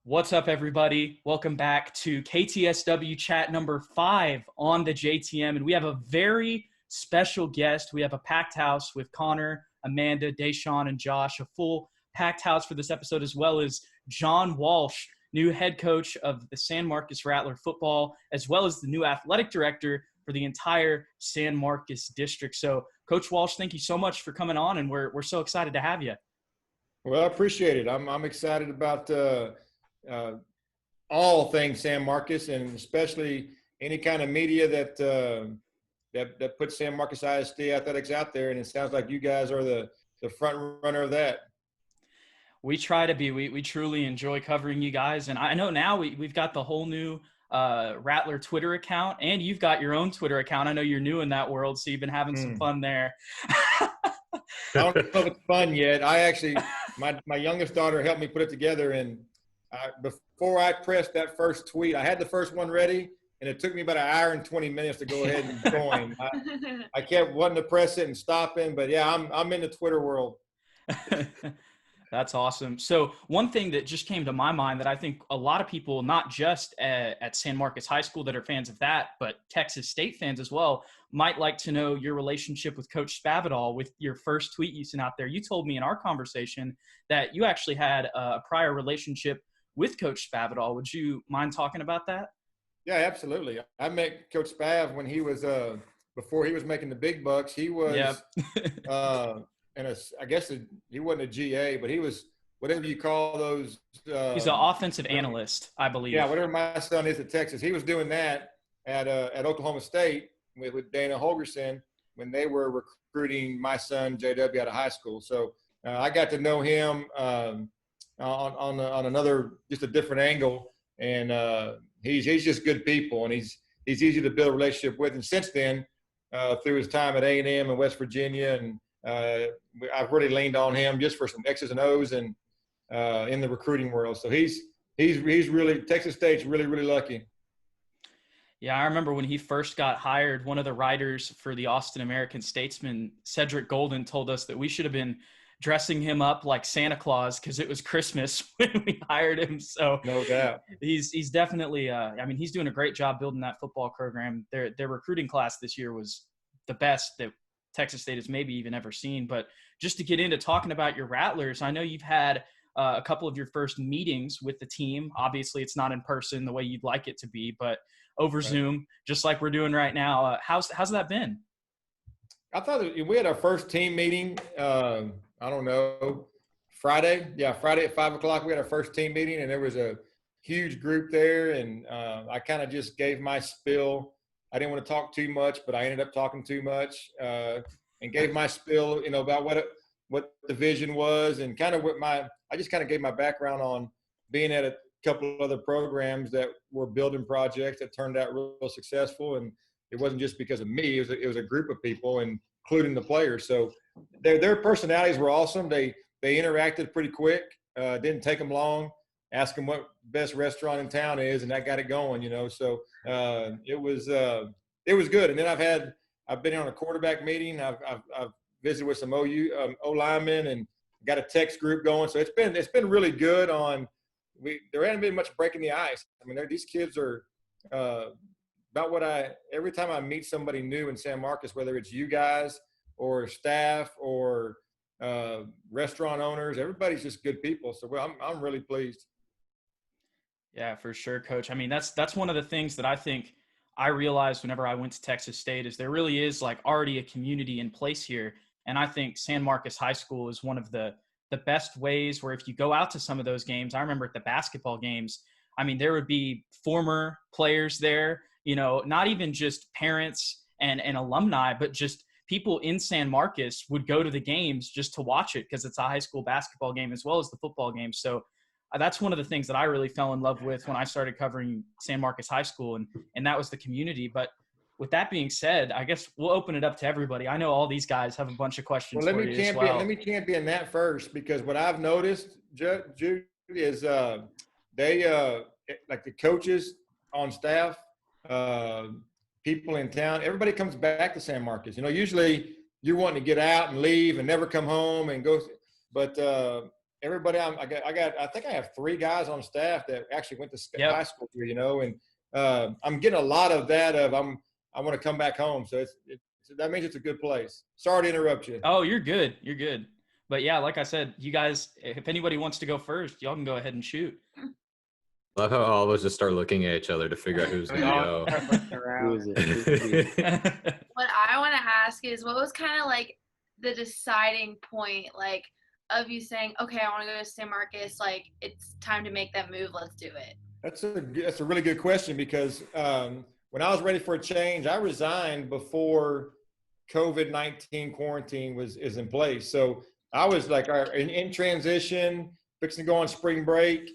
What's up, everybody? Welcome back to KTSW chat number 5 on the JTM. And we have a very special guest. We have a packed house with Connor, Amanda, Deshaun, and Josh, a full packed house for this episode, as well as John Walsh, new head coach of the San Marcos Rattler football, as well as the new athletic director for the entire San Marcos district. So, Coach Walsh, thank you so much for coming on, and we're so excited to have you. Well, I appreciate it. I'm excited about all things San Marcos, and especially any kind of media that puts San Marcos ISD athletics out there. And it sounds like you guys are the front runner of that. We try to be. We truly enjoy covering you guys. And I know now we've got the whole new Rattler Twitter account, and you've got your own Twitter account. I know you're new in that world, so you've been having some fun there. I don't know if it's fun yet. I actually, my youngest daughter helped me put it together, and before I pressed that first tweet, I had the first one ready, and it took me about an hour and 20 minutes to go ahead and join. I kept wanting to press it and stopping, but yeah, I'm in the Twitter world. That's awesome. So one thing that just came to my mind that I think a lot of people, not just at San Marcos High School that are fans of that, but Texas State fans as well, might like to know your relationship with Coach Spavital. With your first tweet you sent out there, you told me in our conversation that you actually had a prior relationship with Coach Spavital. Would you mind talking about that? Yeah, absolutely. I met Coach Spav when he was before he was making the big bucks. He was I guess he wasn't a GA, but he was whatever you call those. He's an offensive analyst, I believe. Yeah, whatever my son is at Texas. He was doing that at Oklahoma State with Dana Holgerson when they were recruiting my son JW out of high school. So I got to know him on another, just a different angle, and he's just good people, and he's easy to build a relationship with. And since then, through his time at A&M in West Virginia, and I've really leaned on him just for some X's and O's and in the recruiting world. So he's really, Texas State's really, really lucky. Yeah, I remember when he first got hired, one of the writers for the Austin American-Statesman, Cedric Golden, told us that we should have been dressing him up like Santa Claus because it was Christmas when we hired him. So no doubt, he's definitely he's doing a great job building that football program. Their recruiting class this year was the best that Texas State has maybe even ever seen. But just to get into talking about your Rattlers, I know you've had a couple of your first meetings with the team. Obviously, it's not in person the way you'd like it to be, but over Zoom, just like we're doing right now. How's that been? I thought we had our first team meeting, I don't know, Friday. Yeah, Friday at 5 o'clock, we had our first team meeting, and there was a huge group there, and I kind of just gave my spill. I didn't want to talk too much, but I ended up talking too much, and gave my spill, about what the vision was, and kind of I just kind of gave my background on being at a couple of other programs that were building projects that turned out real successful. And it wasn't just because of me, it was a group of people, including the players. So their personalities were awesome. They interacted pretty quick. Didn't take them long. Ask them what best restaurant in town is, and that got it going, So it was good. And then I've been on a quarterback meeting. I've visited with some O linemen, and got a text group going. So it's been really good. There hasn't been much breaking the ice. I mean, these kids are about every time I meet somebody new in San Marcos, whether it's you guys or staff or restaurant owners, everybody's just good people. So I'm really pleased. Yeah, for sure, Coach. I mean, that's one of the things that I think I realized whenever I went to Texas State is there really is like already a community in place here. And I think San Marcos High School is one of the best ways where if you go out to some of those games, I remember at the basketball games, I mean, there would be former players there, not even just parents and alumni, but just people in San Marcos would go to the games just to watch it because it's a high school basketball game as well as the football game. So that's one of the things that I really fell in love with when I started covering San Marcos High School, and that was the community. But with that being said, I guess we'll open it up to everybody. I know all these guys have a bunch of questions for you as well. Let me champion that first, because what I've noticed, Jude, is they like the coaches on staff, people in town, everybody comes back to San Marcos. Usually you're wanting to get out and leave and never come home and go, but everybody I think I have 3 guys on staff that actually went to Yep. high school here, and I'm getting a lot of that I want to come back home. So that means it's a good place. Sorry to interrupt you. Oh, you're good. You're good. But yeah, like I said, you guys, if anybody wants to go first, y'all can go ahead and shoot. Love how all of us just start looking at each other to figure out who's going to go. Who is it? What I want to ask is, what was kind of like the deciding point, like, of you saying, okay, I want to go to San Marcos, like, it's time to make that move, let's do it? That's a really good question, because when I was ready for a change, I resigned before COVID-19 quarantine is in place. So I was like in transition, fixing to go on spring break,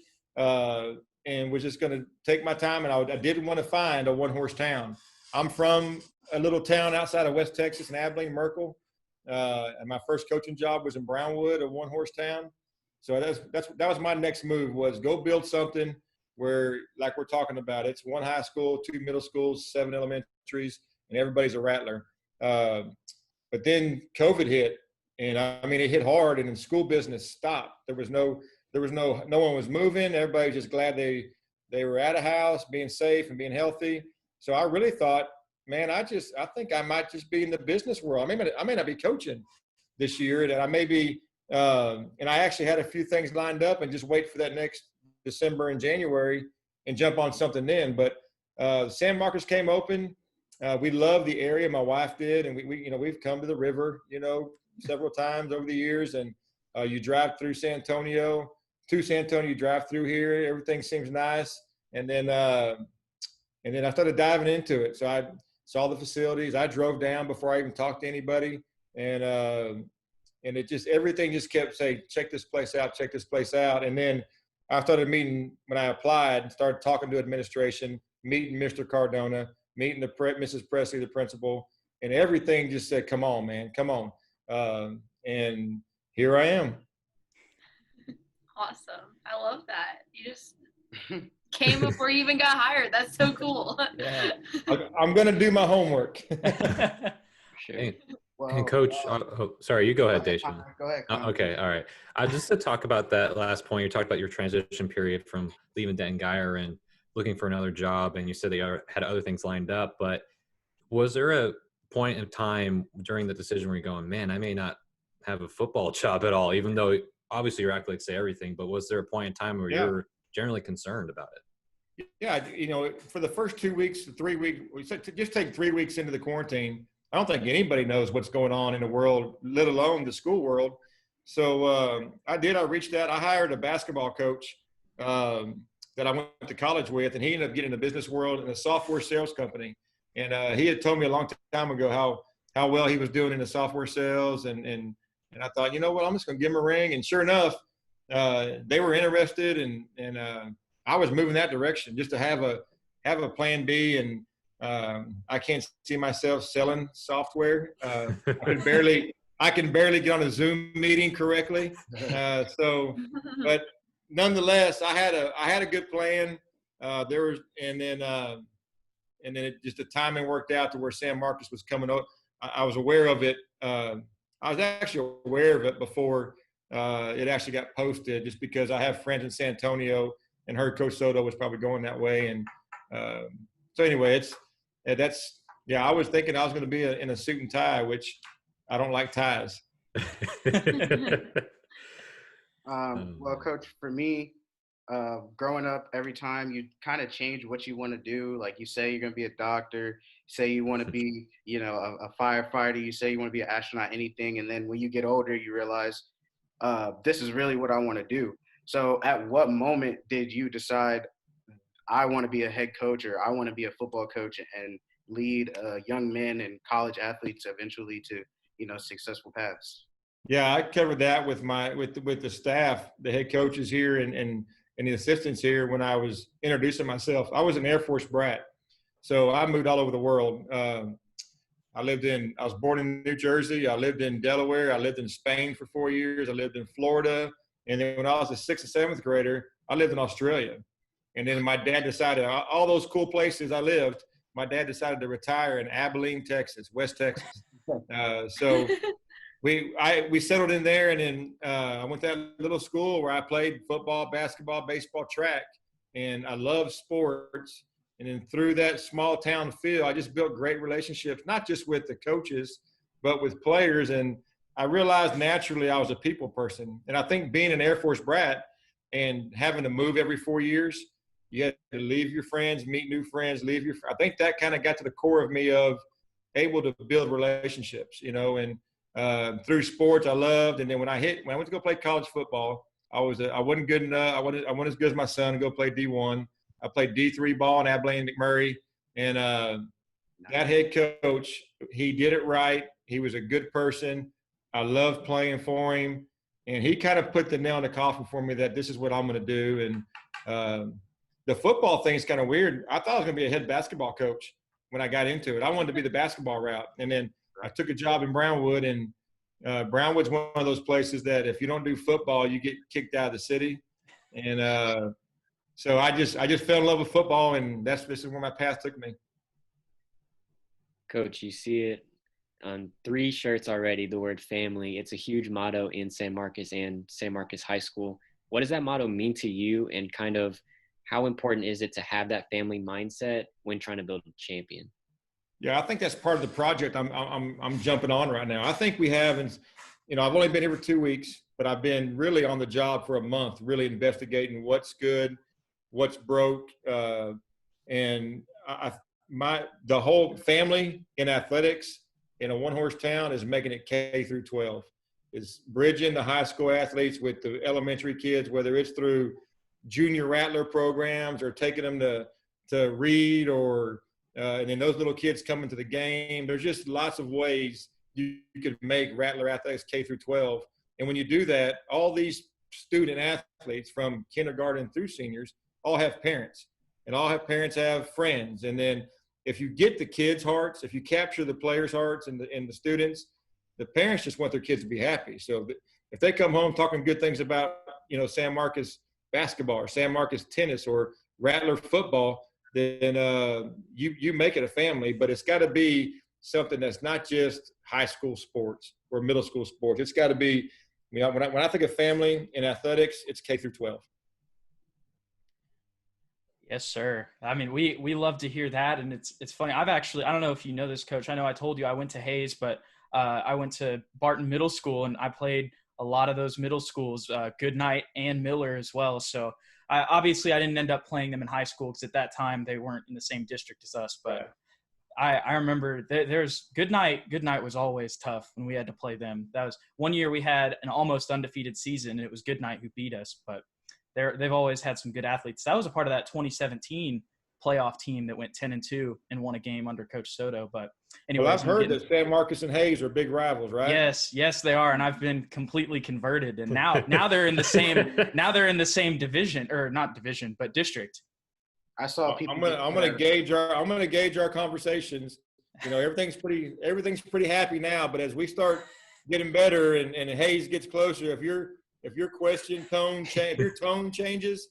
and was just going to take my time. And I didn't want to find a one-horse town. I'm from a little town outside of West Texas in Abilene, Merkel. And my first coaching job was in Brownwood, a one-horse town. So that was my next move, was go build something where, like we're talking about, it's 1 high school, 2 middle schools, 7 elementaries, and everybody's a Rattler. But then COVID hit, and it hit hard, and then school business stopped. No one was moving. Everybody was just glad they were at a house, being safe and being healthy. So I really thought, man, I think I might just be in the business world. I may not be coaching this year, that I may be, and I actually had a few things lined up and just wait for that next December and January and jump on something then. But San Marcos came open. We love the area. My wife did, and we've come to the river, several times over the years. And you drive through San Antonio, you drive through here. Everything seems nice. And then I started diving into it. So I saw the facilities. I drove down before I even talked to anybody, and it just, everything just kept saying, check this place out. And then I started meeting, when I applied, started talking to administration, meeting Mr. Cardona, meeting Mrs. Presley, the principal, and everything just said, come on, man, come on. And here I am. Awesome. I love that. You just came before you even got hired. That's so cool. Yeah. I'm going to do my homework. Sure. And Coach, sorry, you go ahead, Daishan. Go ahead. Okay, all right. Just to talk about that last point, you talked about your transition period from leaving Denton Geyer and looking for another job, and you said that you had other things lined up, but was there a point in time during the decision where you're going, man, I may not have a football job at all, even though obviously your accolades say everything, but was there a point in time where you were generally concerned about it? Yeah, for the first 2 weeks, 3 weeks, just take 3 weeks into the quarantine, I don't think anybody knows what's going on in the world, let alone the school world. So I reached out. I hired a basketball coach that I went to college with, and he ended up getting in the business world in a software sales company. And he had told me a long time ago how well he was doing in the software sales. And I thought, you know what, I'm just going to give him a ring. And sure enough, they were interested, and I was moving that direction just to have a plan B. And I can't see myself selling software. I can barely get on a Zoom meeting correctly. But nonetheless, I had a good plan. And then the timing worked out to where San Marcos was coming up. I was aware of it. I was actually aware of it before it actually got posted, just because I have friends in San Antonio and heard Coach Soto was probably going that way. And so anyway, I was thinking I was going to be in a suit and tie, which I don't like ties. Well, Coach, for me, growing up, every time you kind of change what you want to do, like you say you're going to be a doctor, say you want to be, a firefighter, you say you want to be an astronaut, anything. And then when you get older, you realize this is really what I want to do. So at what moment did you decide, I want to be a head coach, or I want to be a football coach and lead young men and college athletes eventually to, successful paths? Yeah, I covered that with the staff, the head coaches here and the assistants here when I was introducing myself. I was an Air Force brat, so I moved all over the world. I was born in New Jersey. I lived in Delaware. I lived in Spain for 4 years. I lived in Florida. And then when I was a 6th or 7th grader, I lived in Australia. And then my dad decided, all those cool places I lived, my dad decided to retire in Abilene, Texas, West Texas. So we settled in there, and then I went to that little school where I played football, basketball, baseball, track, and I love sports. And then through that small town feel, I just built great relationships, not just with the coaches, but with players. And I realized naturally I was a people person. And I think being an Air Force brat and having to move every 4 years, you had to leave your friends, meet new friends, I think that kind of got to the core of me of able to build relationships, and through sports I loved. And then when I went to go play college football, I wasn't good enough. I wasn't as good as my son to go play D1. I played D3 ball in Abilene McMurray, and that head coach, he did it right. He was a good person. I loved playing for him, and he kind of put the nail in the coffin for me that this is what I'm going to do. And the football thing is kind of weird. I thought I was going to be a head basketball coach when I got into it. I wanted to be the basketball route, and then I took a job in Brownwood, and Brownwood's one of those places that if you don't do football, you get kicked out of the city. And so I just fell in love with football, and this is where my path took me. Coach, you see it on 3 shirts already, the word family. It's a huge motto in San Marcos and San Marcos High School. What does that motto mean to you, and kind of how important is it to have that family mindset when trying to build a champion? Yeah, I think that's part of the project I'm jumping on right now. I think we have, and I've only been here for 2 weeks, but I've been really on the job for a month, really investigating what's good, what's broke, and the whole family in athletics in a one-horse town is making it K through 12. Is bridging the high school athletes with the elementary kids, whether it's through junior Rattler programs or taking them to Reed or and then those little kids coming to the game. There's just lots of ways you could make Rattler athletics K through 12. And when you do that, all these student athletes from kindergarten through seniors all have parents, and all have parents have friends. And then if you get the kids' hearts, if you capture the players' hearts and the students, the parents just want their kids to be happy. So if they come home talking good things about, San Marcos basketball or San Marcos tennis or Rattler football, then you make it a family. But it's got to be something that's not just high school sports or middle school sports. It's got to be, when I think of family in athletics, it's K through 12. Yes, sir. I mean, we love to hear that. And it's funny. I don't know if you know this, Coach. I know I told you I went to Hayes, but I went to Barton Middle School, and I played a lot of those middle schools, Goodnight and Miller as well. So obviously I didn't end up playing them in high school because at that time they weren't in the same district as us. But I remember there's Goodnight. Goodnight was always tough when we had to play them. That was one year we had an almost undefeated season, and it was Goodnight who beat us. But they've always had some good athletes. That was a part of that 2017 playoff team that went 10-2 and won a game under Coach Soto. But anyway, I've heard that San Marcos and Hayes are big rivals, right? Yes, they are, and I've been completely converted. And now they're in the same division, or not division, but district. I saw people. I'm gonna gauge our conversations. Everything's pretty happy now, but as we start getting better and Hayes gets closer, if your tone changes,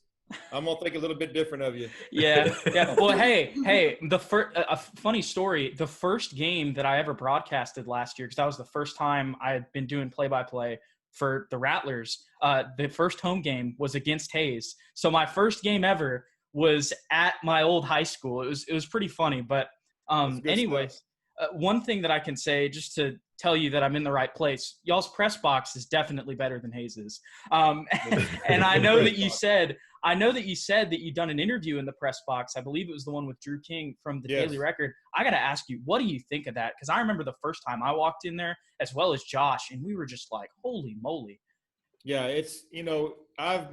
I'm gonna think a little bit different of you. Yeah. Well, hey, a funny story. The first game that I ever broadcasted last year, because that was the first time I had been doing play-by-play for the Rattlers. The first home game was against Hayes. So my first game ever was at my old high school. It was pretty funny. But anyways, one thing that I can say, just to tell you that I'm in the right place, y'all's press box is definitely better than Hayes's. And I know that you said that you'd done an interview in the press box. I believe it was the one with Drew King from the Daily Record. I got to ask you, what do you think of that? Because I remember the first time I walked in there, as well as Josh, and we were just like, holy moly. Yeah, it's, I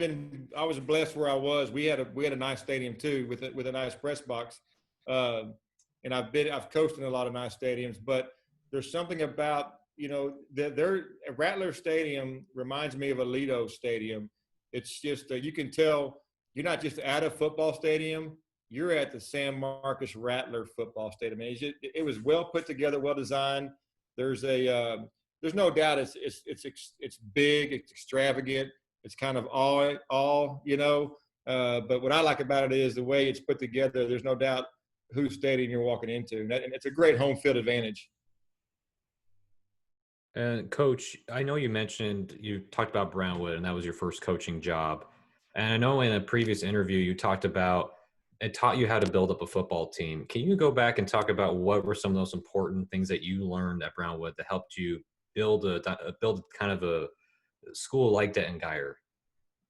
was blessed where I was. We had a nice stadium too with a nice press box. And I've coached in a lot of nice stadiums, but there's something about, their Rattler Stadium reminds me of a Lido Stadium. It's just, you can tell you're not just at a football stadium, you're at the San Marcos Rattler football stadium. It was well put together, well designed. There's no doubt it's big, it's extravagant, it's kind of all. But what I like about it is the way it's put together. There's no doubt whose stadium you're walking into, and it's a great home field advantage. And Coach, I know you talked about Brownwood, and that was your first coaching job. And I know in a previous interview you talked about it taught you how to build up a football team. Can you go back and talk about what were some of those important things that you learned at Brownwood that helped you build kind of a school like Denton Geyer?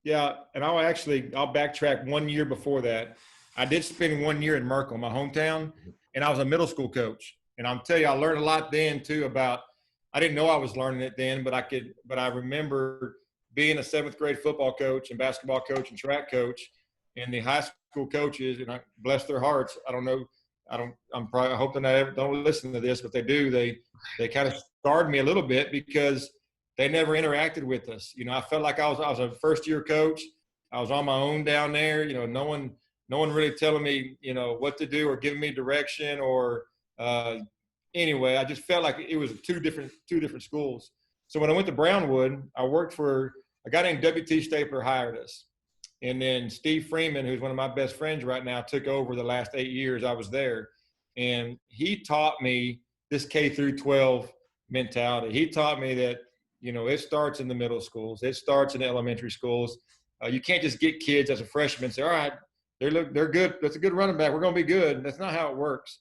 Yeah, and I'll backtrack 1 year before that. I did spend 1 year in Merkel, my hometown, and I was a middle school coach. And I'm telling you, I learned a lot then too about. I didn't know I was learning it then, but I remember being a 7th grade football coach and basketball coach and track coach, and the high school coaches, and I bless their hearts. I hope they don't listen to this, but they do. They kind of scarred me a little bit because they never interacted with us. You know, I felt like I was a first year coach. I was on my own down there. You know, no one really telling me, you know, what to do or giving me direction or, anyway, I just felt like it was two different schools. So when I went to Brownwood, I worked for a guy named W.T. Stapler hired us. And then Steve Freeman, who's one of my best friends right now, took over the last 8 years I was there. And he taught me this K through 12 mentality. He taught me that, you know, it starts in the middle schools. It starts in elementary schools. You can't just get kids as a freshman and say, all right, they're good. That's a good running back. We're going to be good. That's not how it works.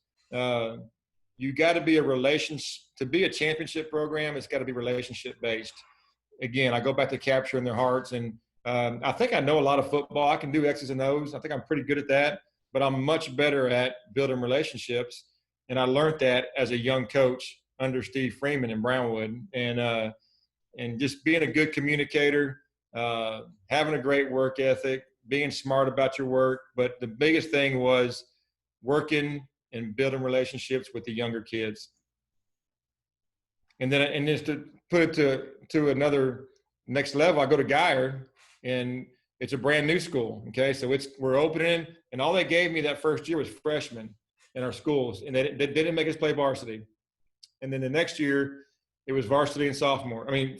You got to be to be a championship program. It's got to be relationship based. Again, I go back to capturing their hearts, and I think I know a lot of football. I can do X's and O's. I think I'm pretty good at that, but I'm much better at building relationships. And I learned that as a young coach under Steve Freeman in Brownwood, and just being a good communicator, having a great work ethic, being smart about your work. But the biggest thing was working and building relationships with the younger kids. And just to put it to another next level, I go to Geyer, and it's a brand new school. Okay. So we're opening, and all they gave me that first year was freshmen in our schools, and they didn't make us play varsity. And then the next year it was varsity and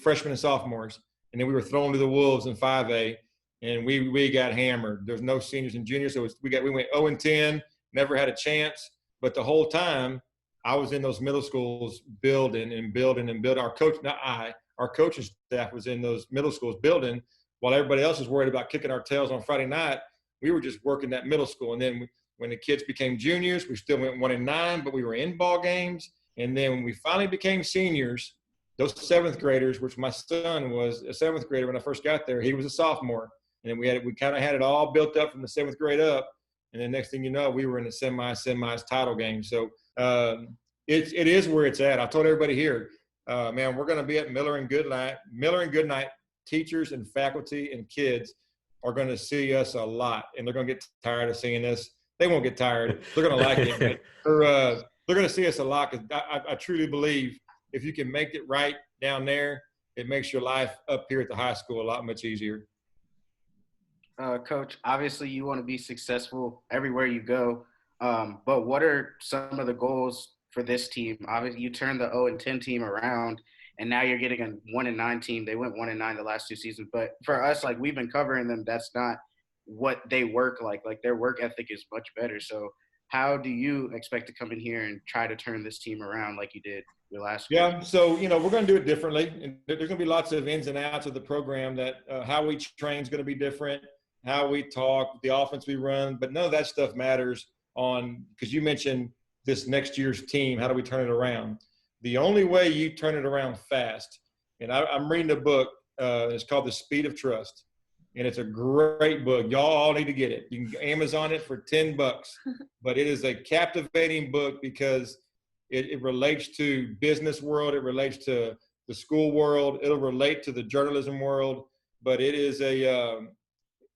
freshmen and sophomores. And then we were thrown to the wolves in 5A, and we got hammered. There's no seniors and juniors. So we went 0-10, never had a chance. But the whole time I was in those middle schools building. Our coaching staff was in those middle schools building, while everybody else was worried about kicking our tails on Friday night. We were just working that middle school. And then when the kids became juniors, we still went 1-9, but we were in ball games. And then when we finally became seniors, those 7th graders, which my son was a 7th grader when I first got there, he was a sophomore. And then we kind of had it all built up from the 7th grade up. And then next thing you know, we were in the semis title game. So it is where it's at. I told everybody here, man, we're going to be at Miller and Goodnight. Teachers and faculty and kids are going to see us a lot, and they're going to get tired of seeing us. They won't get tired. They're going to like it. But they're going to see us a lot, because I truly believe if you can make it right down there, it makes your life up here at the high school a lot much easier. Coach, obviously you want to be successful everywhere you go, but what are some of the goals for this team? Obviously, you turned the 0-10 team around, and now you're getting a 1-9 team. They went 1-9 the last 2 seasons, but for us, like, we've been covering them. That's not what they work like. Like, their work ethic is much better. So how do you expect to come in here and try to turn this team around like you did your last year? Yeah, so, you know, we're going to do it differently. And there's going to be lots of ins and outs of the program that how we train is going to be different, how we talk, the offense we run, but none of that stuff matters because you mentioned this next year's team. How do we turn it around? The only way you turn it around fast, and I'm reading a book, it's called The Speed of Trust, and it's a great book. Y'all all need to get it. You can Amazon it for $10, but it is a captivating book because it relates to business world. It relates to the school world. It'll relate to the journalism world, but it is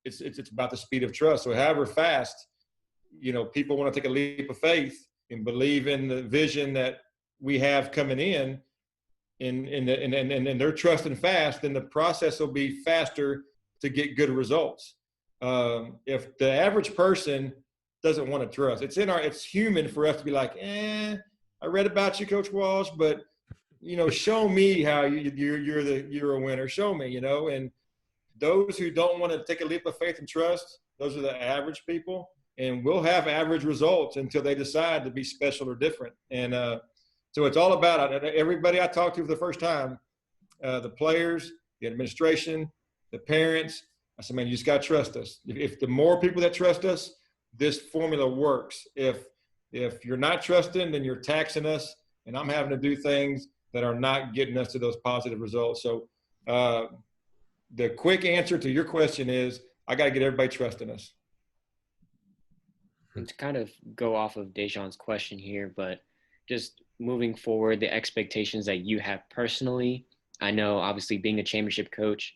it's about the speed of trust. So however fast, you know, people want to take a leap of faith and believe in the vision that we have coming in, and they're trusting fast, then the process will be faster to get good results. If the average person doesn't want to trust, it's human for us to be like, I read about you, Coach Walsh, but, you know, show me how you're a winner. Show me, you know. And those who don't want to take a leap of faith and trust, those are the average people, and we'll have average results until they decide to be special or different. And so it's all about everybody I talked to for the first time. the players, the administration, the parents. I said, man, you just got to trust us. If the more people that trust us, this formula works. If you're not trusting, then you're taxing us, and I'm having to do things that are not getting us to those positive results. So the quick answer to your question is I got to get everybody trusting us. And to kind of go off of Dejan's question here, but just moving forward, the expectations that you have personally, I know obviously being a championship coach,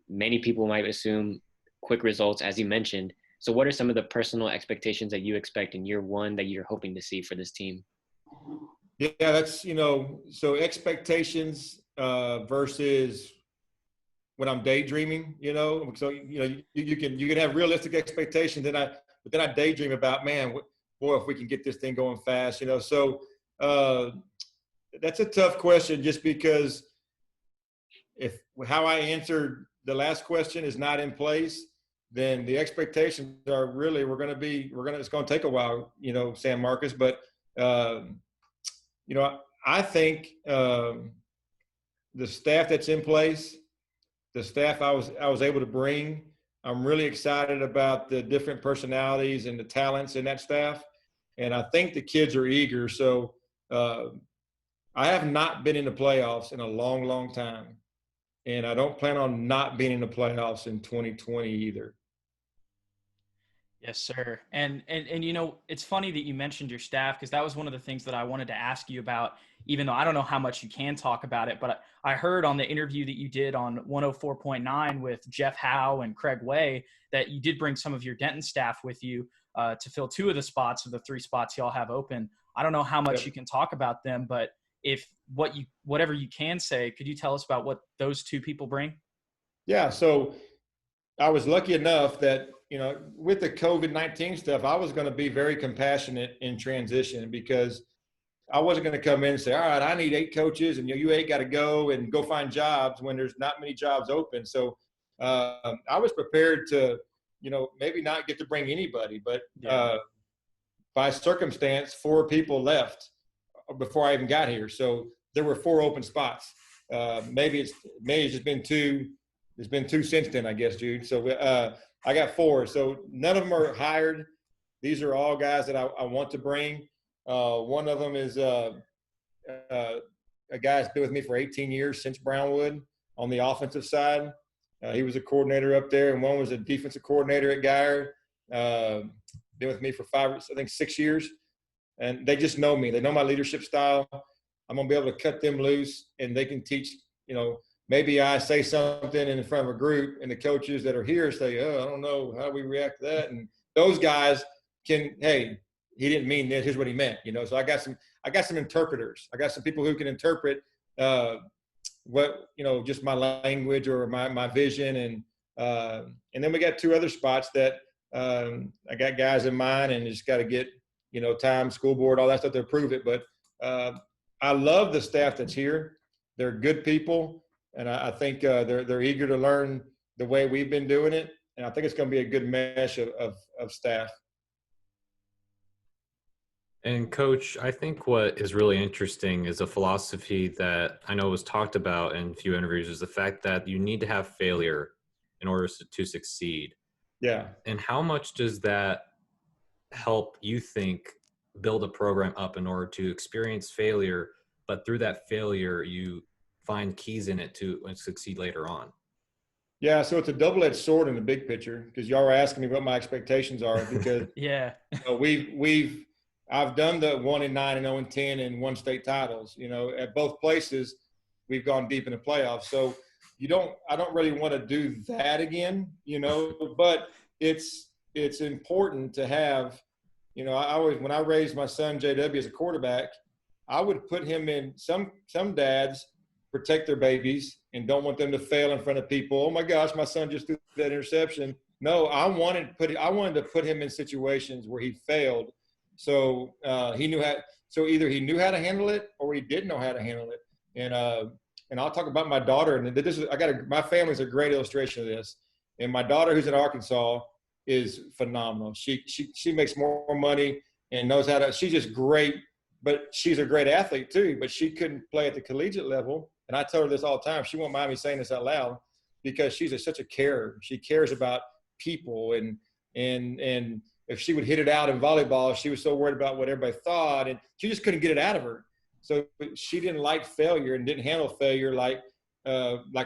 many people might assume quick results, as you mentioned. So what are some of the personal expectations that you expect in year one that you're hoping to see for this team? Yeah, that's, so expectations versus when I'm daydreaming, so, you can have realistic expectations. But then I daydream about, man, boy, if we can get this thing going fast, so that's a tough question just because if how I answered the last question is not in place, then the expectations are really, it's going to take a while, San Marcos, but, I think the staff that's in place, the staff I was able to bring, I'm really excited about the different personalities and the talents in that staff. And I think the kids are eager. So I have not been in the playoffs in a long, long time. And I don't plan on not being in the playoffs in 2020 either. Yes, sir. And it's funny that you mentioned your staff, because that was one of the things that I wanted to ask you about, even though I don't know how much you can talk about it. But I heard on the interview that you did on 104.9 with Jeff Howe and Craig Way that you did bring some of your Denton staff with you to fill 2 of the spots of the 3 spots y'all have open. I don't know how much you can talk about them, but whatever you can say, could you tell us about what those 2 people bring? Yeah. So I was lucky enough that, with the COVID-19 stuff, I was going to be very compassionate in transition because I wasn't going to come in and say, all right, I need 8 coaches and you 8 got to go and go find jobs when there's not many jobs open. So I was prepared to, maybe not get to bring anybody, but by circumstance, 4 people left before I even got here. So there were 4 open spots. Maybe it's just been 2. There's been 2 since then, I guess, Jude. So I got 4. So none of them are hired. These are all guys that I want to bring. One of them is a guy that's been with me for 18 years since Brownwood on the offensive side. He was a coordinator up there, and one was a defensive coordinator at Geyer. Been with me for 6 years. And they just know me. They know my leadership style. I'm going to be able to cut them loose, and they can teach, maybe I say something in front of a group and the coaches that are here say, oh, I don't know, how do we react to that? And those guys can, hey, he didn't mean this, here's what he meant, So I got some interpreters. I got some people who can interpret what, just my language or my vision. And then we got 2 other spots that I got guys in mind, and just got to get, time, school board, all that stuff to approve it. But I love the staff that's here. They're good people. And I think they're eager to learn the way we've been doing it. And I think it's going to be a good mesh of staff. And Coach, I think what is really interesting is a philosophy that I know was talked about in a few interviews, is the fact that you need to have failure in order to succeed. Yeah. And how much does that help you think build a program up in order to experience failure, but through that failure, you find keys in it to succeed later on? Yeah, so it's a double-edged sword in the big picture, because y'all were asking me what my expectations are. Because I've done the 1-9 and 0-10 and 1 state titles. At both places, we've gone deep in the playoffs. So I don't really want to do that again. But it's important to have. I always, when I raised my son JW as a quarterback, I would put him in. Some dads protect their babies and don't want them to fail in front of people. Oh my gosh, my son just threw that interception. No, I wanted to put him in situations where he failed. So he knew how. So either he knew how to handle it or he didn't know how to handle it. And I'll talk about my daughter. And my family's a great illustration of this. And my daughter, who's in Arkansas, is phenomenal. She makes more money and knows how to. She's just great. But she's a great athlete too. But she couldn't play at the collegiate level and I tell her this all the time. She won't mind me saying this out loud because she's such a carer. She cares about people, and if she would hit it out in volleyball, she was so worried about what everybody thought, and she just couldn't get it out of her. So she didn't like failure and didn't handle failure like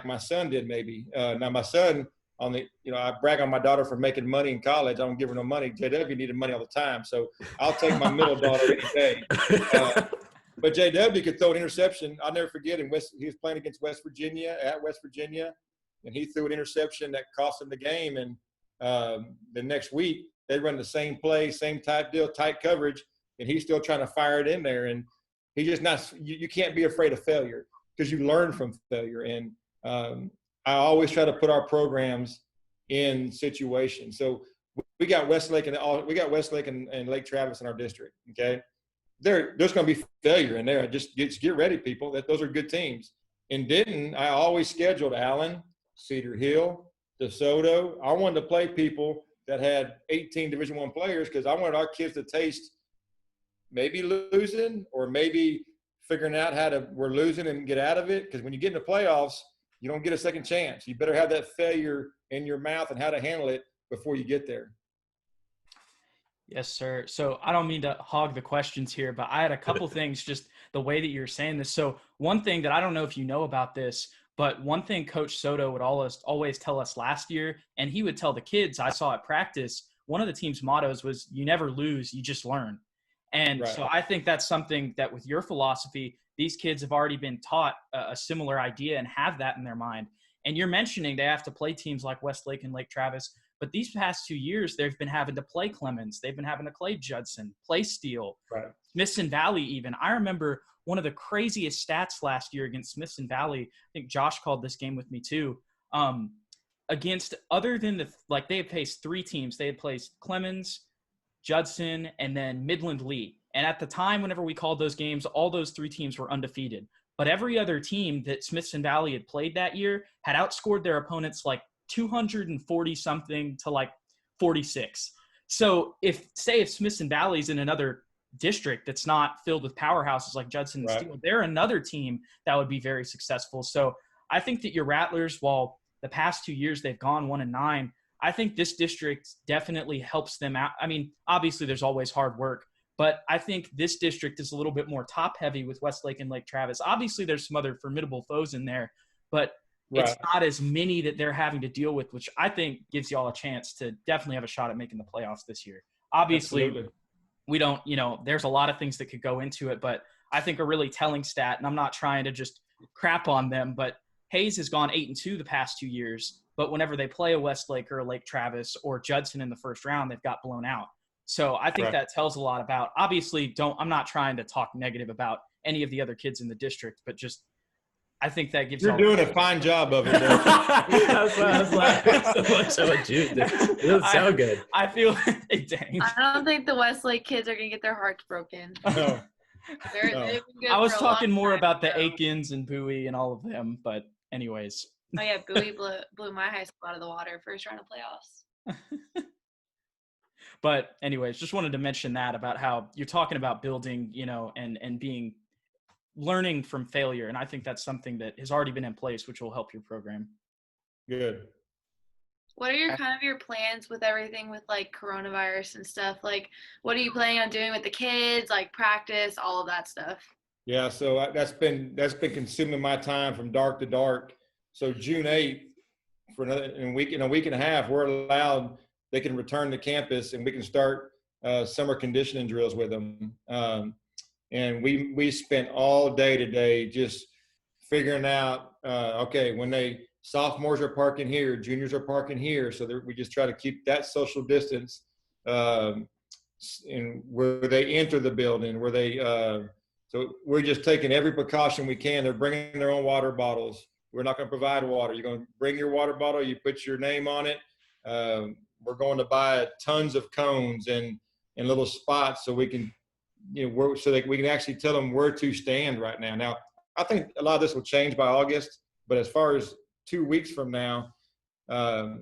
my son did maybe. Now my son, I brag on my daughter for making money in college. I don't give her no money. JW needed money all the time, so I'll take my middle daughter any day. But JW could throw an interception. I'll never forget. He was playing against West Virginia at West Virginia, and he threw an interception that cost him the game. And the next week they run the same play, same type deal, tight coverage, and he's still trying to fire it in there. And he just not. You can't be afraid of failure because you learn from failure. And I always try to put our programs in situations. So we got Westlake and Lake Travis in our district. Okay, there's going to be failure in there. Just get ready, people. Those are good teams. In Denton, I always scheduled Allen, Cedar Hill, DeSoto. I wanted to play people that had 18 Division I players because I wanted our kids to taste maybe losing or maybe figuring out we're losing and get out of it. Because when you get in the playoffs, you don't get a second chance. You better have that failure in your mouth and how to handle it before you get there. Yes, sir. So I don't mean to hog the questions here, but I had a couple things just the way that you're saying this. So one thing that I don't know if you know about this, but one thing Coach Soto would always tell us last year, and he would tell the kids I saw at practice, one of the team's mottos was you never lose, you just learn. And right. So I think that's something that with your philosophy, these kids have already been taught a similar idea and have that in their mind. And you're mentioning they have to play teams like Westlake and Lake Travis, but these past 2 years, they've been having to play Clemens. They've been having to play Judson, play Steele, right. Smithson Valley even. I remember one of the craziest stats last year against Smithson Valley. I think Josh called this game with me too. Against other than they had faced 3 teams. They had placed Clemens, Judson, and then Midland Lee. And at the time, whenever we called those games, all those 3 teams were undefeated. But every other team that Smithson Valley had played that year had outscored their opponents 240 something to 46. So if Smithson Valley's in another district that's not filled with powerhouses like Judson and right. Steele, they're another team that would be very successful. So I think that your Rattlers, while the past 2 years they've gone 1-9, I think this district definitely helps them out. I mean, obviously there's always hard work, but I think this district is a little bit more top heavy with Westlake and Lake Travis. Obviously there's some other formidable foes in there, but right. It's not as many that they're having to deal with, which I think gives you all a chance to definitely have a shot at making the playoffs this year. Obviously, Absolutely. We don't, there's a lot of things that could go into it, but I think a really telling stat, and I'm not trying to just crap on them, but Hayes has gone 8-2 the past 2 years, but whenever they play a Westlake or a Lake Travis or Judson in the first round, they've got blown out. So I think right. that tells a lot about, obviously I'm not trying to talk negative about any of the other kids in the district, but just I think that gives You're doing a fine job of it. That's why I was laughing so much about Jude. It doesn't sound good. I feel dang. I don't think the Westlake kids are gonna get their hearts broken. No. No. I was talking more about the Aikens and Bowie and all of them, but anyways. Oh yeah, Bowie blew my high school out of the water first round of playoffs. But anyways, just wanted to mention that about how you're talking about building, and being learning from failure. And I think that's something that has already been in place, which will help your program. Good. What are your plans with everything with coronavirus and stuff? What are you planning on doing with the kids, practice, all of that stuff? Yeah. So that's been consuming my time from dark to dark. So June 8th in a week and a half, we're allowed, they can return to campus and we can start summer conditioning drills with them. And we spent all day today just figuring out, when sophomores are parking here, juniors are parking here. So we just try to keep that social distance and where they enter the building, where they so we're just taking every precaution we can. They're bringing their own water bottles. We're not going to provide water. You're going to bring your water bottle. You put your name on it. We're going to buy tons of cones and little spots so we can, so that we can actually tell them where to stand right now. Now, I think a lot of this will change by August, but as far as 2 weeks from now,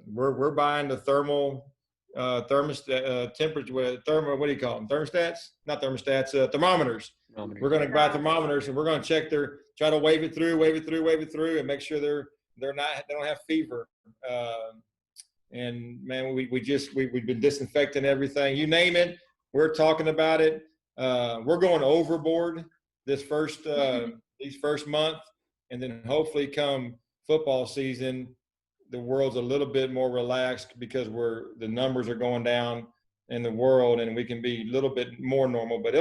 we're buying the thermal thermostat, temperature, what do you call them? Thermostats? Not thermostats, thermometers. We're going to buy thermometers, and we're going to try to wave it through, and make sure they don't have fever. And man, we've been disinfecting everything. You name it, we're talking about it. We're going overboard these first month, and then hopefully come football season, the world's a little bit more relaxed because the numbers are going down in the world, and we can be a little bit more normal. But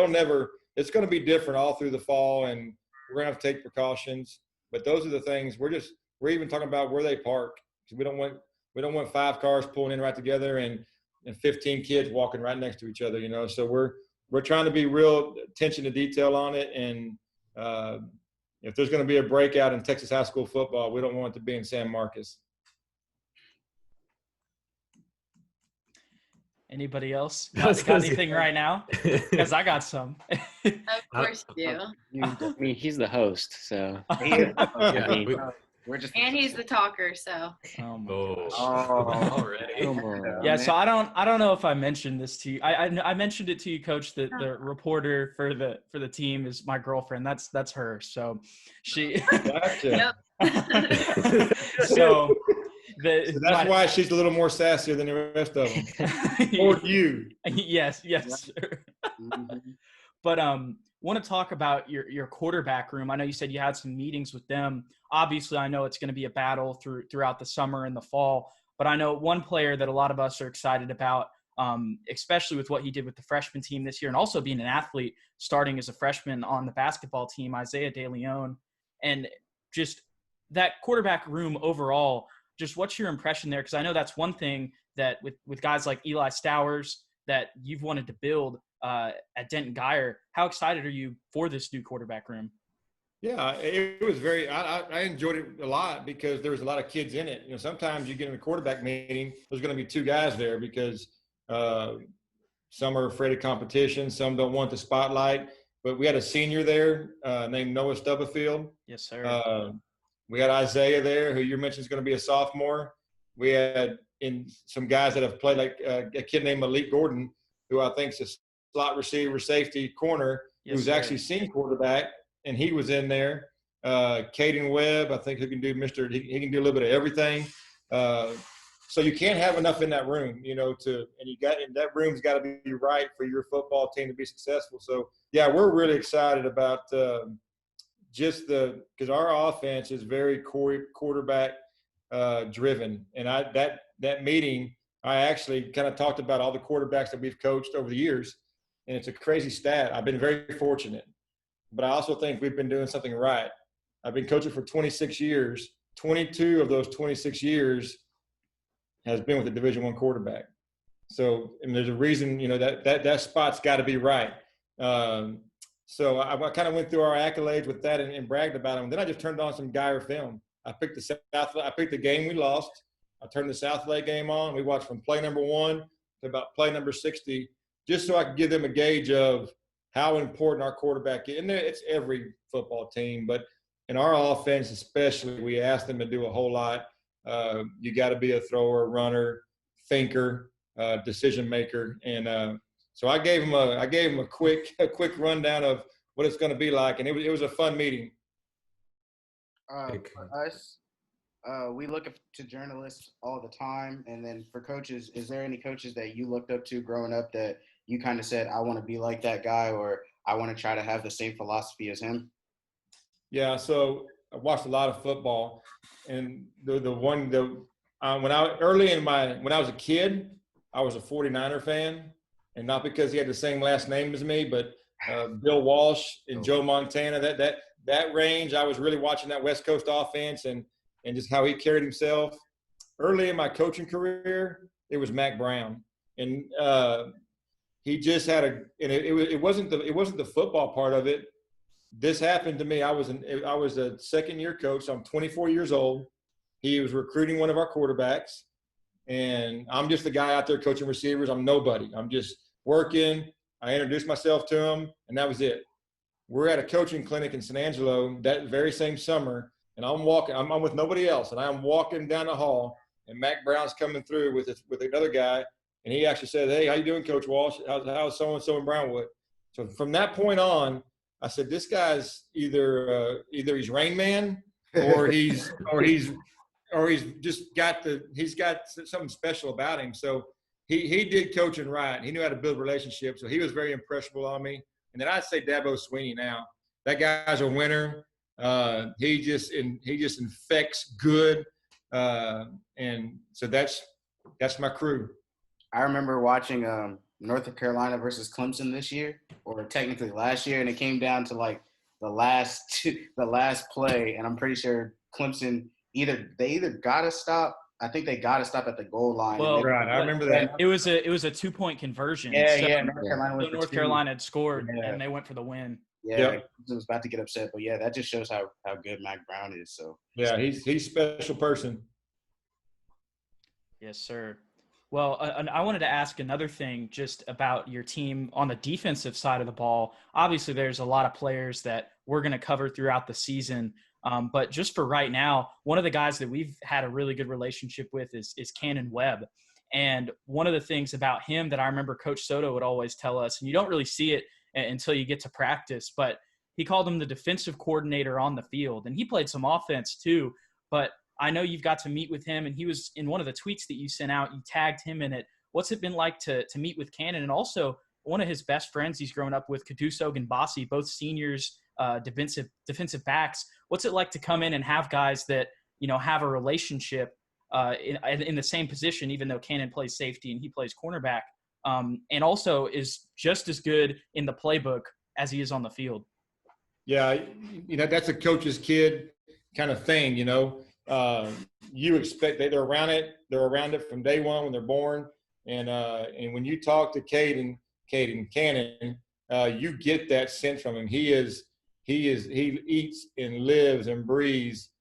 it's going to be different all through the fall, and we're going to have to take precautions. But those are the things we're even talking about where they park. We don't want 5 cars pulling in right together and 15 kids walking right next to each other, So we're trying to be real attention to detail on it. And if there's going to be a breakout in Texas high school football, we don't want it to be in San Marcos. Anybody else got anything right now? Because I got some. Of course you do. I mean, he's the host, so. And he's the talker, so. Already. Yeah, so I don't know if I mentioned this to you. I mentioned it to you, Coach, that the reporter for the team is my girlfriend. That's her. So she. Gotcha. Yep. So that's why she's a little more sassier than the rest of them. Or you. Yes, sir. But want to talk about your quarterback room. I know you said you had some meetings with them. Obviously, I know it's going to be a battle throughout the summer and the fall. But I know one player that a lot of us are excited about, especially with what he did with the freshman team this year, and also being an athlete, starting as a freshman on the basketball team, Isaiah De Leon, and just that quarterback room overall. Just what's your impression there? Because I know that's one thing that with guys like Eli Stowers that you've wanted to build at Denton Guyer. How excited are you for this new quarterback room? Yeah, it was I enjoyed it a lot because there was a lot of kids in it. Sometimes you get in a quarterback meeting, there's going to be 2 guys there because some are afraid of competition, some don't want the spotlight. But we had a senior there named Noah Stubblefield. Yes, sir. We had Isaiah there, who you mentioned is going to be a sophomore. We had some guys that have played, like a kid named Malik Gordon, who I think is a slot receiver, safety, corner, who's actually seen quarterback, and he was in there. Canon Webb, I think he can do he can do a little bit of everything. So you can't have enough in that room, and that room's got to be right for your football team to be successful. So yeah, we're really excited about because our offense is very quarterback driven. And that meeting, I actually kind of talked about all the quarterbacks that we've coached over the years. And it's a crazy stat. I've been very fortunate, but I also think we've been doing something right. I've been coaching for 26 years. 22 of those 26 years has been with a Division I quarterback. So, and there's a reason, that spot's got to be right. So I kind of went through our accolades with that and bragged about them. Then I just turned on some Guyer film. I picked the game we lost. I turned the Southlake game on. We watched from play number 1 to about play number 60, just so I could give them a gauge of how important our quarterback is. And it's every football team, but in our offense especially, we asked them to do a whole lot. You got to be a thrower, runner, thinker, decision maker, and so I gave him a quick rundown of what it's going to be like, and it was a fun meeting. For us, we look up to journalists all the time, and then for coaches, is there any coaches that you looked up to growing up that you kind of said, I want to be like that guy, or I want to try to have the same philosophy as him? Yeah, so I watched a lot of football, and when I was a kid, I was a 49er fan, and not because he had the same last name as me, but Bill Walsh and Joe Montana, that range, I was really watching that West Coast offense and just how he carried himself. Early in my coaching career, it was Mac Brown, and he just had it wasn't the football part of it. This happened to me. I was a second-year coach. So I'm 24 years old. He was recruiting one of our quarterbacks, and I'm just the guy out there coaching receivers. I'm nobody. I'm just working. I introduced myself to him, and that was it. We're at a coaching clinic in San Angelo that very same summer, and I'm with nobody else, and I'm walking down the hall, and Mac Brown's coming through with another guy, And he actually said, "Hey, how you doing, Coach Walsh? How's so-and-so in Brownwood?" So from that point on, I said, this guy's either he's Rain Man or he's just got something special about him. So he did coaching right. He knew how to build relationships. So he was very impressionable on me. And then I'd say Dabo Sweeney now. That guy's a winner. He just infects good. And so that's my crew. I remember watching North Carolina versus Clemson this year, or technically last year, and it came down to like the last play, and I'm pretty sure Clemson either got to stop. I think they got to stop at the goal line. Well, right, I remember that. It was a 2-point conversion. Yeah, North Carolina had scored, and they went for the win. Yeah, yep. I was about to get upset, but yeah, that just shows how good Mac Brown is. So yeah, he's a special person. Yes, sir. Well, I wanted to ask another thing just about your team on the defensive side of the ball. Obviously, there's a lot of players that we're going to cover throughout the season. But just for right now, one of the guys that we've had a really good relationship with is Canon Webb. And one of the things about him that I remember Coach Soto would always tell us, and you don't really see it until you get to practice, but he called him the defensive coordinator on the field. And he played some offense too, but I know you've got to meet with him, and he was in one of the tweets that you sent out. You tagged him in it. What's it been like to meet with Canon? And also one of his best friends he's grown up with, Kaduso Ganbasi, both seniors, defensive backs. What's it like to come in and have guys that, have a relationship in the same position, even though Canon plays safety and he plays cornerback, and also is just as good in the playbook as he is on the field? Yeah, that's a coach's kid kind of thing, you expect they're around it from day one when they're born. And when you talk to Caden Cannon, you get that sense from him. He eats and lives and breathes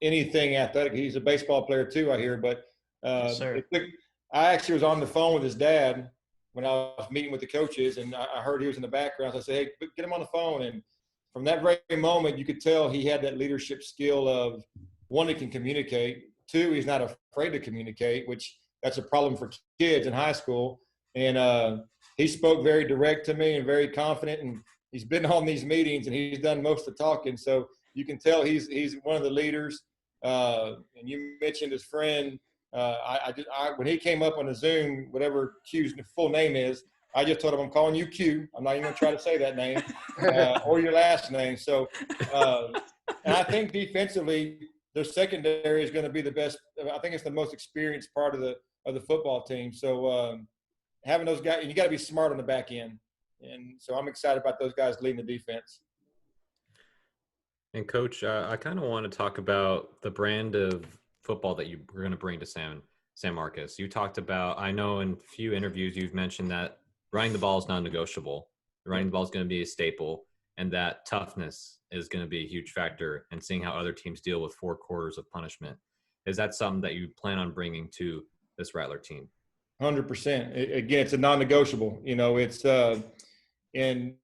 anything athletic. He's a baseball player too, I hear, but Yes, sir. I actually was on the phone with his dad when I was meeting with the coaches, and I heard he was in the background. So I said, "Hey, get him on the phone." And from that very moment, you could tell he had that leadership skill of, one, he can communicate. Two, he's not afraid to communicate, which that's a problem for kids in high school. And he spoke very direct to me and very confident, and he's been on these meetings and he's done most of the talking. So you can tell he's one of the leaders. And you mentioned his friend. When he came up on the Zoom, whatever Q's full name is, I just told him, I'm calling you Q. I'm not even going to try to say that name or your last name. So, and I think defensively, their secondary is going to be the best. I think it's the most experienced part of the football team. So having those guys, and you got to be smart on the back end. And so I'm excited about those guys leading the defense. And Coach, I kind of want to talk about the brand of football that you were going to bring to San Marcos. You talked about, I know in a few interviews you've mentioned that running the ball is non-negotiable. Running the ball is going to be a staple, and that toughness is going to be a huge factor in seeing how other teams deal with 4 quarters of punishment. Is that something that you plan on bringing to this Rattler team? 100%. Again, it's a non-negotiable. It's in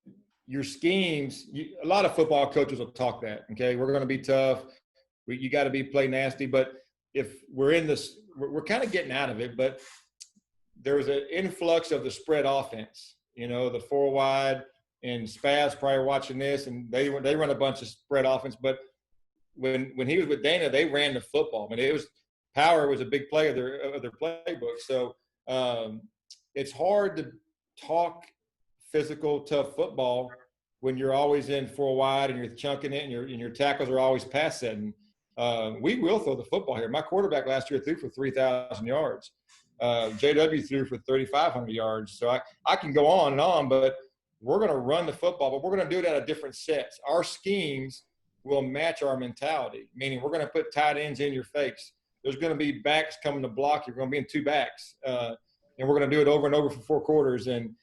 your schemes. A lot of football coaches will talk that. Okay, we're going to be tough. You got to play nasty. But if we're in this, we're kind of getting out of it. But there was an influx of the spread offense. The 4 wide, and Spag's probably watching this, and they run a bunch of spread offense. But when he was with Dana, they ran the football. I mean, Power was a big play of their playbook. So it's hard to talk physical, tough football when you're always in 4 wide and you're chunking it, and your tackles are always pass setting. We will throw the football here. My quarterback last year threw for 3,000 yards. JW threw for 3,500 yards. So I can go on, but we're going to run the football, but we're going to do it out of different sets. Our schemes will match our mentality, meaning we're going to put tight ends in your face. There's going to be backs coming to block. You're going to be in 2 backs. And we're going to do it over and over for 4 quarters. And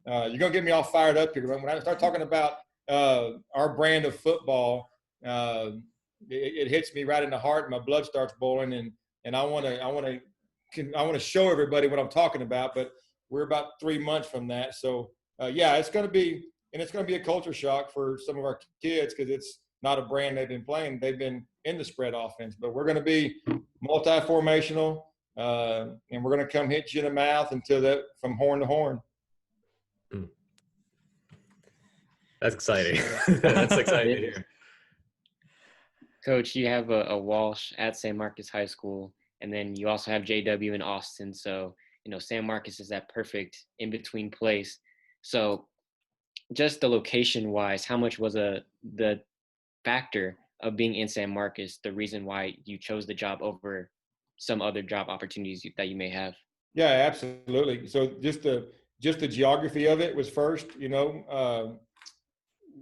you're going to get me all fired up here. When I start talking about our brand of football, it hits me right in the heart, and my blood starts boiling. And I want to show everybody what I'm talking about, but we're about 3 months from that. So it's going to be a culture shock for some of our kids, because it's not a brand they've been playing. They've been in the spread offense, but we're going to be multi-formational. and we're going to come hit you in the mouth until that from horn to horn. That's exciting. That's exciting to hear. Coach, you have a Walsh at San Marcos High School, and then you also have JW in Austin. So, San Marcos is that perfect in-between place. So just the location-wise, how much was the factor of being in San Marcos the reason why you chose the job over some other job opportunities that you may have? Yeah, absolutely. So just the geography of it was first,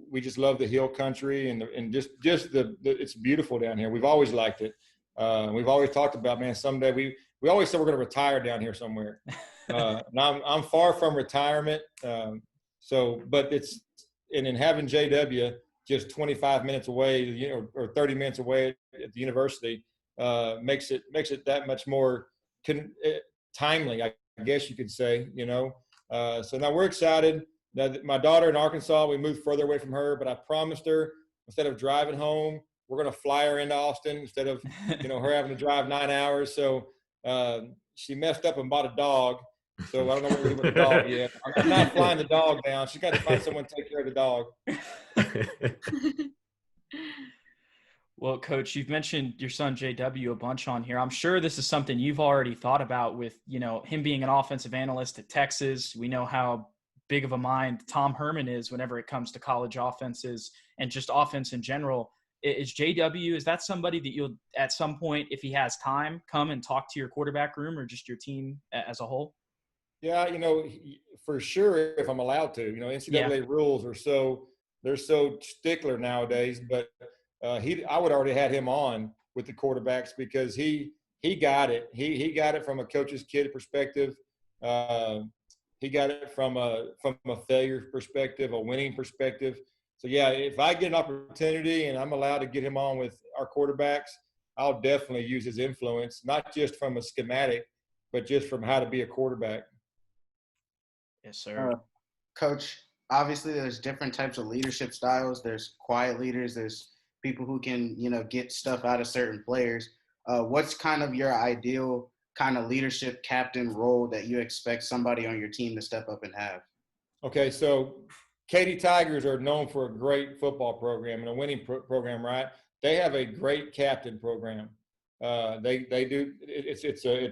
we just love the hill country and just it's beautiful down here. We've always liked it. We've always talked about, man, someday we always said we're going to retire down here somewhere. Now I'm far from retirement. But and in having JW just 25 minutes away, or 30 minutes away at the university, makes it that much more timely, I guess you could say, So now we're excited. Now, my daughter in Arkansas, we moved further away from her, but I promised her instead of driving home, we're going to fly her into Austin instead of, her having to drive 9 hours. So she messed up and bought a dog. So I don't know what to do with the dog yet. I'm not flying the dog down. She's got to find someone to take care of the dog. Well, Coach, you've mentioned your son JW a bunch on here. I'm sure this is something you've already thought about with, him being an offensive analyst at Texas. We know how big of a mind Tom Herman is whenever it comes to college offenses and just offense in general. Is JW, is that somebody that you'll at some point, if he has time, come and talk to your quarterback room or just your team as a whole? Yeah, for sure, if I'm allowed to. NCAA rules they're so stickler nowadays, but I would already had him on with the quarterbacks because he got it. He got it from a coach's kid perspective. He got it from a failure perspective, a winning perspective. So yeah, if I get an opportunity and I'm allowed to get him on with our quarterbacks, I'll definitely use his influence, not just from a schematic, but just from how to be a quarterback. Yes, sir. Coach, obviously there's different types of leadership styles. There's quiet leaders. There's people who can, get stuff out of certain players. What's kind of your ideal kind of leadership captain role that you expect somebody on your team to step up and have? Okay, so Katy Tigers are known for a great football program and a winning program, right? They have a great captain program. They do.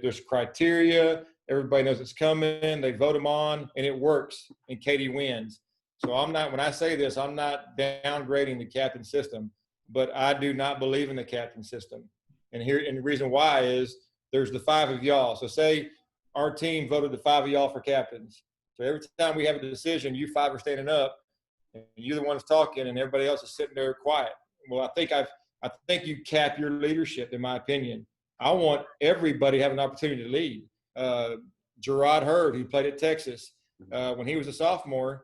There's criteria. Everybody knows it's coming. They vote them on, and it works. And Katy wins. So when I say this, I'm not downgrading the captain system, but I do not believe in the captain system. And the reason why is there's the 5 of y'all. So say our team voted the 5 of y'all for captains. So every time we have a decision, you 5 are standing up, and you're the ones talking, and everybody else is sitting there quiet. Well, I think you cap your leadership, in my opinion. I want everybody to have an opportunity to lead. Gerard Hurd, who played at Texas, when he was a sophomore,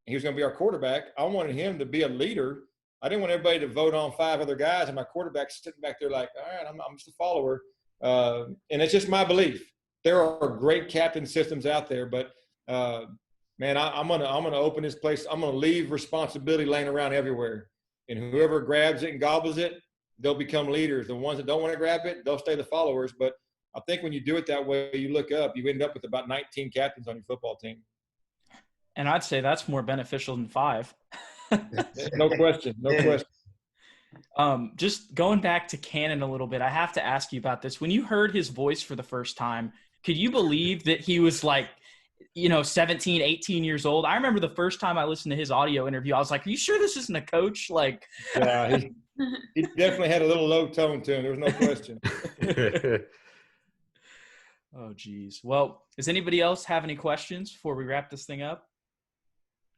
he was going to be our quarterback. I wanted him to be a leader. I didn't want everybody to vote on 5 other guys, and my quarterback's sitting back there like, all right, I'm just a follower. And it's just my belief. There are great captain systems out there, but man, I'm gonna open this place. I'm gonna leave responsibility laying around everywhere, and whoever grabs it and gobbles it, they'll become leaders. The ones that don't want to grab it, they'll stay the followers. But I think when you do it that way, you look up, you end up with about 19 captains on your football team. And I'd say that's more beneficial than 5. No question. Just going back to Canon a little bit, I have to ask you about this. When you heard his voice for the first time, could you believe that he was like, 17, 18 years old? I remember the first time I listened to his audio interview, I was like, are you sure this isn't a coach? Like, yeah, he definitely had a little low tone to him. There was no question. Oh, geez. Well, does anybody else have any questions before we wrap this thing up?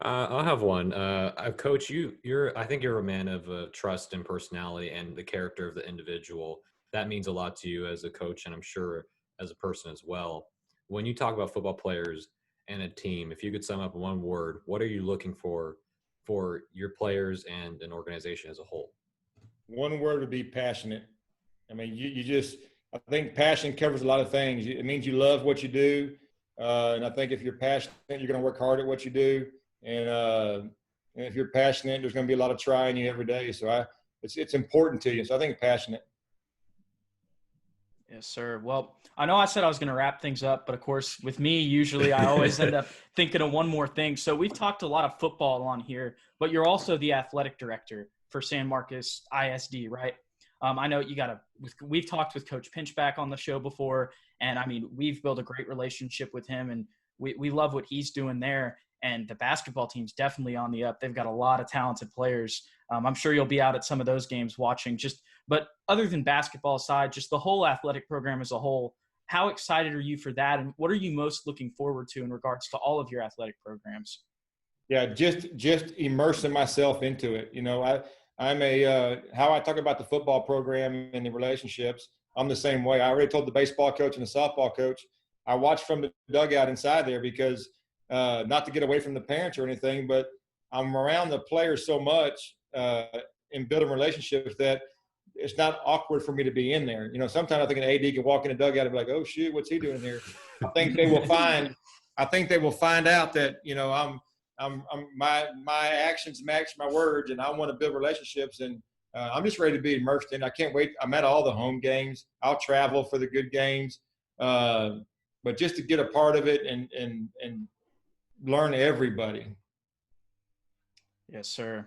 I'll have one. Coach, I think you're a man of trust and personality and the character of the individual. That means a lot to you as a coach, and I'm sure as a person as well. When you talk about football players and a team, if you could sum up in one word, what are you looking for your players and an organization as a whole? One word would be passionate. I mean, I think passion covers a lot of things. It means you love what you do. And I think if you're passionate, you're going to work hard at what you do. And if you're passionate, there's going to be a lot of trying you every day. So it's important to you. So I think passionate. Yes, sir. Well, I know I said I was going to wrap things up, but of course, with me, usually I always end up thinking of one more thing. So we've talked a lot of football on here, but you're also the athletic director for San Marcos ISD, right? I know we've talked with Coach Pinchback on the show before, and I mean, we've built a great relationship with him, and we love what he's doing there. And the basketball team's definitely on the up. They've got a lot of talented players. I'm sure you'll be out at some of those games watching. But other than basketball aside, just the whole athletic program as a whole, how excited are you for that? And what are you most looking forward to in regards to all of your athletic programs? Yeah, just immersing myself into it. You know, I'm how I talk about the football program and the relationships, I'm the same way. I already told the baseball coach and the softball coach, I watch from the dugout inside there because not to get away from the parents or anything, but I'm around the players so much in building relationships that it's not awkward for me to be in there. You know, sometimes I think an AD can walk in the dugout and be like, "Oh shoot, what's he doing here?" I think they will find out that, you know, my actions match my words, and I want to build relationships, and I'm just ready to be immersed in. I can't wait. I'm at all the home games. I'll travel for the good games, but just to get a part of it and learn everybody. Yes, sir.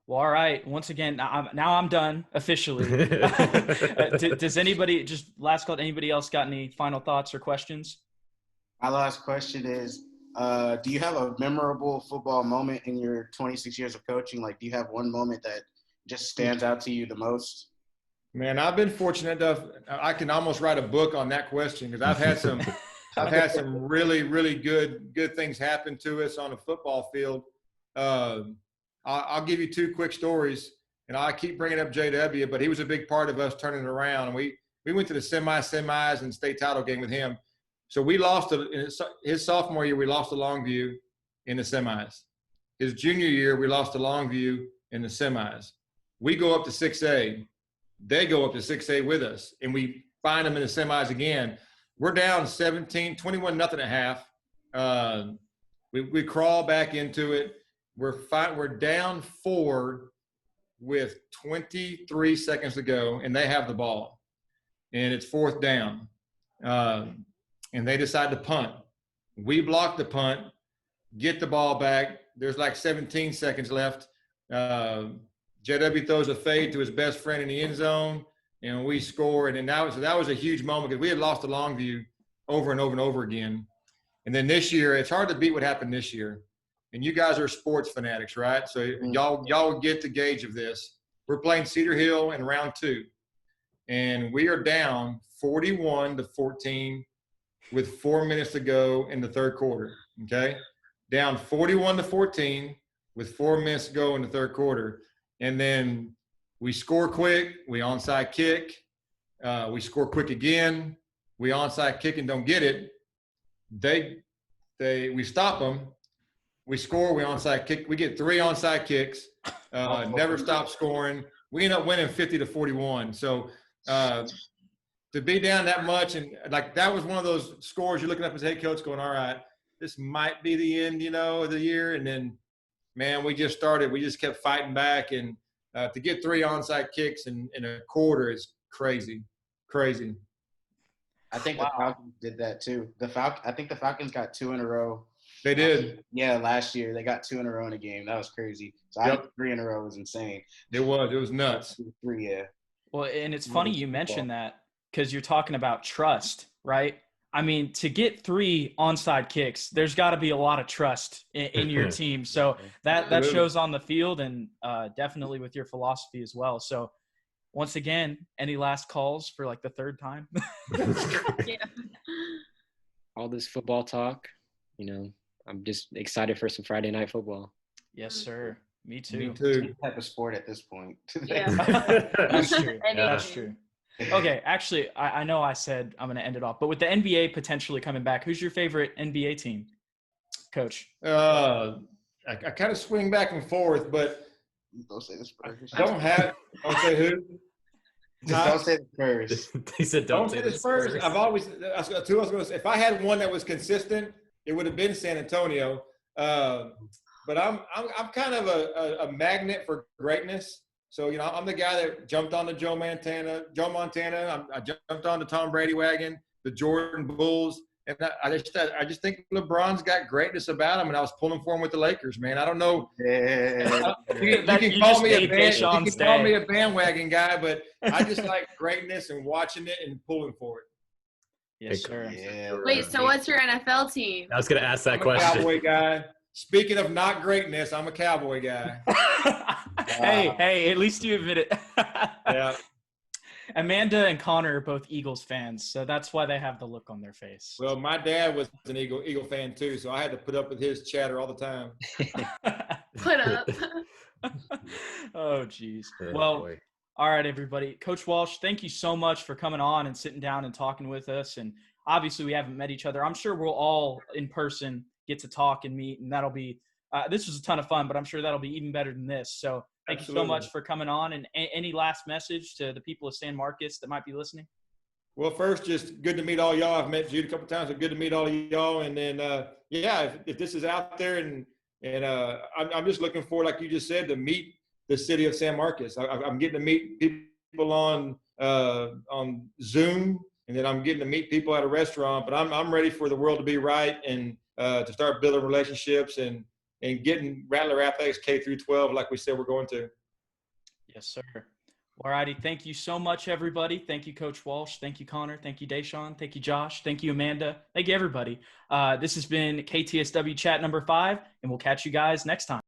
Well, all right. Once again, now I'm done officially. Does anybody, just last call, anybody else got any final thoughts or questions? My last question is, do you have a memorable football moment in your 26 years of coaching? Like, do you have one moment that just stands out to you the most? Man, I've been fortunate enough. I can almost write a book on that question because I've had some really, really good things happen to us on a football field. I'll give you two quick stories, and I keep bringing up JW, but he was a big part of us turning it around. And we went to the semis and state title game with him. So we lost his sophomore year. We lost to Longview in the semis. His junior year, we lost to Longview in the semis. We go up to 6A. They go up to 6A with us, and we find them in the semis again. We're down 21-0 at half. We crawl back into it. We're down 4 with 23 seconds to go, and they have the ball, and it's 4th down, and they decide to punt. We block the punt, get the ball back. There's like 17 seconds left. JW throws a fade to his best friend in the end zone, and we score. And then that was a huge moment because we had lost to Longview over and over and over again. And then this year, it's hard to beat what happened this year. And you guys are sports fanatics, right? So y'all get the gauge of this. We're playing Cedar Hill in round 2, and we are down 41-14 with 4 minutes to go in the third quarter. Okay, down 41-14 with 4 minutes to go in the third quarter, and then we score quick. We onside kick. We score quick again. We onside kick and don't get it. We stop them. We score, we onside kick. We get 3 onside kicks, never stop scoring. We end up winning 50-41. So to be down that much, and like that was one of those scores you're looking up as head coach going, all right, this might be the end, of the year. And then, man, we just kept fighting back. And to get 3 onside kicks in a quarter is crazy. I think the Falcons did that too. I think the Falcons got 2 in a row. They did. Yeah, last year they got 2 in a row in a game. That was crazy. So I think 3 in a row was insane. It was nuts. 3, yeah. Well, and it's funny you mentioned that because you're talking about trust, right? I mean, to get 3 onside kicks, there's got to be a lot of trust in your team. So that shows on the field, and definitely with your philosophy as well. So once again, any last calls for like the 3rd time? Yeah. All this football talk, I'm just excited for some Friday night football. Yes, sir. Me too. Me too. Any type of sport at this point. Yeah. That's true. That's true. Okay, actually, I know I said I'm going to end it off, but with the NBA potentially coming back, who's your favorite NBA team, Coach? I kind of swing back and forth, but Don't say the Spurs. don't say who. Don't say the Spurs. He said, Don't say the Spurs. I've always if I had one that was consistent, it would have been San Antonio. But I'm kind of a magnet for greatness. So, you know, I'm the guy that jumped on the Joe Montana. I jumped on the Tom Brady wagon, the Jordan Bulls. And I just think LeBron's got greatness about him, and I was pulling for him with the Lakers, man. I don't know. Yeah. You can call me a bandwagon guy, but I just like greatness and watching it and pulling for it. Yes, sir. Yeah. Wait, so what's your NFL team? I was going to ask that I'm question. a Cowboy guy. Speaking of not greatness, I'm a Cowboy guy. Hey, at least you admit it. Yeah. Amanda and Connor are both Eagles fans, so that's why they have the look on their face. Well, my dad was an Eagle fan too, so I had to put up with his chatter all the time. Put up. Oh, geez. Oh, Well, boy. all right, everybody. Coach Walsh, thank you so much for coming on and sitting down and talking with us. And obviously, we haven't met each other. I'm sure we'll all in person get to talk and meet, and that'll be this was a ton of fun, but I'm sure that'll be even better than this. So thank you so much for coming on. And any last message to the people of San Marcos that might be listening? Well, first, just good to meet all y'all. I've met Jude a couple times, so good to meet all of y'all. And then, if this is out there, and I'm just looking forward, like you just said, to meet the city of San Marcos. I'm getting to meet people on Zoom, and then I'm getting to meet people at a restaurant. But I'm ready for the world to be right and to start building relationships and getting Rattler Athletics K through 12, like we said we're going to. Yes, sir. All righty. Thank you so much, everybody. Thank you, Coach Walsh. Thank you, Connor. Thank you, Deshaun. Thank you, Josh. Thank you, Amanda. Thank you, everybody. This has been KTSW Chat number 5, and we'll catch you guys next time.